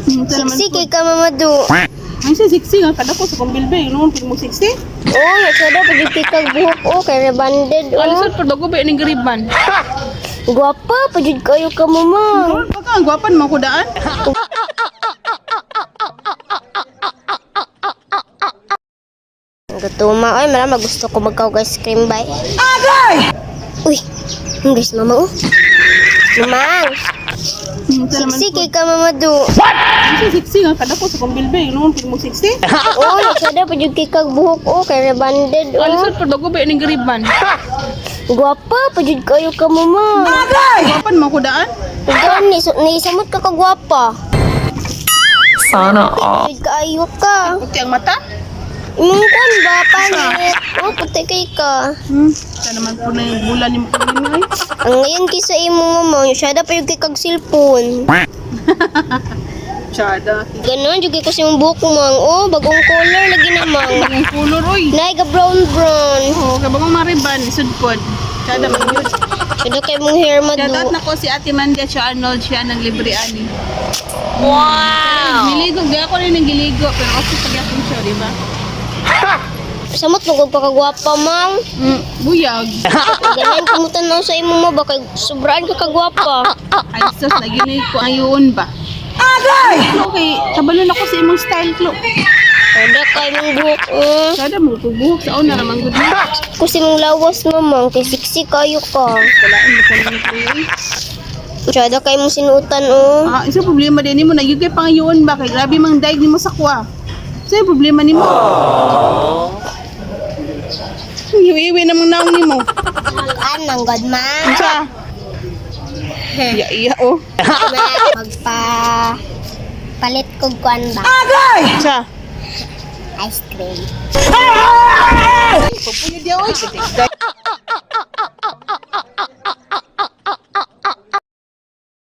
Siksi kay ka mamadu. Ay siya siksi nga kada ko sa kumbilbe, noon pud mo siksi. Oh, nagsada pa jud kay buhok oh, kay rebanded Alisan oh. pud bago ba ning gariban. Guwapa pa jud kayo ka mama. Noon pa ka ang gwapan man ko daan. Gutuma ay mara gusto ko magkaw ice cream bay. Agay! Uy, English mama oh. Mamang, siksi kay ka mamadu. Ay siya siksi nga kada ko sa kumbilbe, noon pud mo siksi. Oh, nagsada pa jud kay buhok oh, kay rebanded oh. Alisan pud bago ba ning gariban. Guwapa pa jud kayo ka mama. Agay! Gwapan man ko daan. Gani, ni samot ka kagwapa. Sana all. Jud kaayo ka. Puti ang mata. Mungkon ba panit? Oh, puti kay ka. Sa naman po na yung bulan ni mo kanina ay. Ang ngayon kisa imo mama, siya da pa yung kay kag cellphone. Tsada. Ganon jud kay kasi yung buhok mo mang. Oh, bagong color lagi namang. Ang color oy. Nay ga brown. Oo, kaya bagong mariban, sudpod. Tsada man yun. Siya da kay mong hair Shoutout madu. na ko si Ate Mandia siya Arnold, siya ng libre ani. Wow. Giligo, gaya ko rin ng giligo, pero okay pag yapon siya, di ba? Samot mo pa kagwapa mang. Buyag. Ganan kumutan na sa imo mo baka sobraan ka kagwapa. Ay, sus, naginay ko ayon ba? Agay! Okay, kabalon ako sa imong style, Klo. Ada kay mong buhok. Sada mo, pagbuhok sa una naman good mo. Kasi mong lawas mamang kay siksi kayo ka. Walaan mo sa mga Klo. Siya da kay mong sinutan oh. Isa problema din mo, nagyugay pangayon ba? Kay grabe mang daig ni mo sa kwa. Isa yung problema ni mo. Iwi-iwi namang naong ni mo. Anang god man. Isa. Iya, oh. Magpa palit kog kuan ba? Agay! Isa. Ice cream. Papuyo dia, oy.